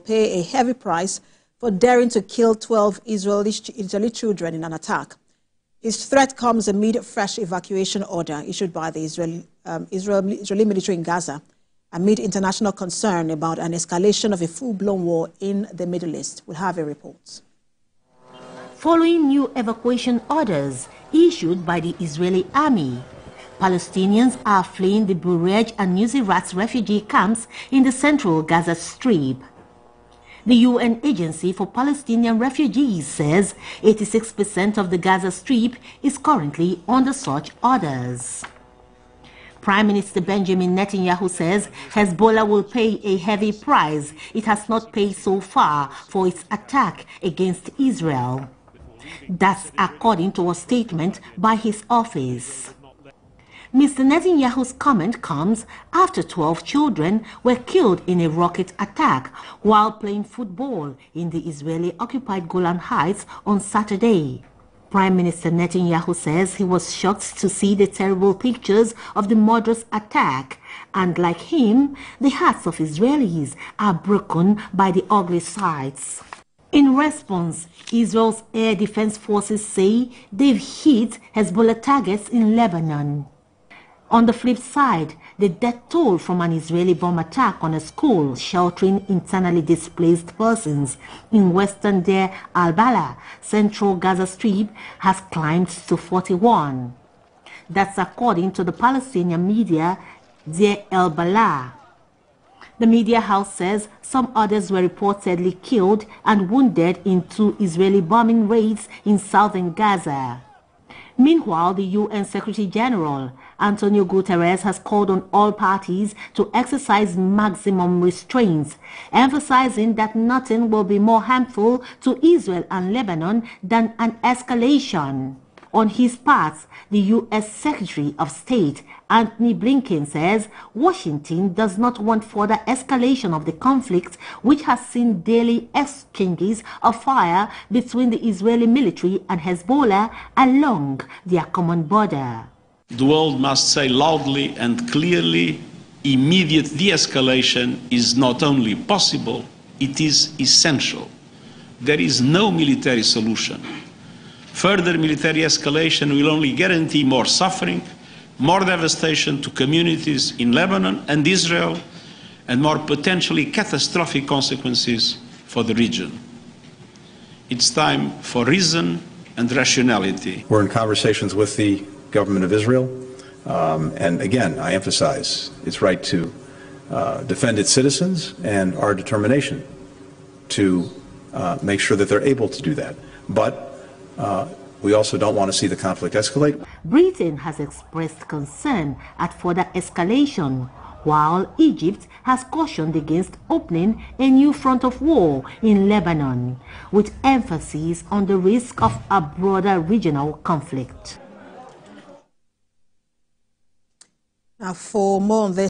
pay a heavy price for daring to kill 12 Israeli children in an attack. His threat comes amid a fresh evacuation order issued by the Israeli military in Gaza, amid international concern about an escalation of a full-blown war in the Middle East. We'll have a report. Following new evacuation orders issued by the Israeli army, Palestinians are fleeing the Burej and Nuseirat refugee camps in the central Gaza Strip. The UN Agency for Palestinian Refugees says 86% of the Gaza Strip is currently under such orders. Prime Minister Benjamin Netanyahu says Hezbollah will pay a heavy price it has not paid so far for its attack against Israel. That's according to a statement by his office. Mr. Netanyahu's comment comes after 12 children were killed in a rocket attack while playing football in the Israeli-occupied Golan Heights on Saturday. Prime Minister Netanyahu says he was shocked to see the terrible pictures of the murderous attack, and like him, the hearts of Israelis are broken by the ugly sights. In response, Israel's air defense forces say they've hit Hezbollah targets in Lebanon. On the flip side, the death toll from an Israeli bomb attack on a school sheltering internally displaced persons in western Deir al-Balah, central Gaza Strip, has climbed to 41. That's according to the Palestinian media Deir al-Balah. The media house says some others were reportedly killed and wounded in 2 Israeli bombing raids in southern Gaza. Meanwhile, the UN Secretary General Antonio Guterres has called on all parties to exercise maximum restraints, emphasizing that nothing will be more harmful to Israel and Lebanon than an escalation. On his part, the U.S. Secretary of State Antony Blinken says Washington does not want further escalation of the conflict, which has seen daily exchanges of fire between the Israeli military and Hezbollah along their common border. The world must say loudly and clearly, immediate de-escalation is not only possible, it is essential. There is no military solution. Further military escalation will only guarantee more suffering, more devastation to communities in Lebanon and Israel, and more potentially catastrophic consequences for the region. It's time for reason and rationality. We're in conversations with the government of Israel, and again, I emphasize its right to defend its citizens and our determination to make sure that they're able to do that. But we also don't want to see the conflict escalate. Britain has expressed concern at further escalation, while Egypt has cautioned against opening a new front of war in Lebanon, with emphasis on the risk of a broader regional conflict. Now, for more on this,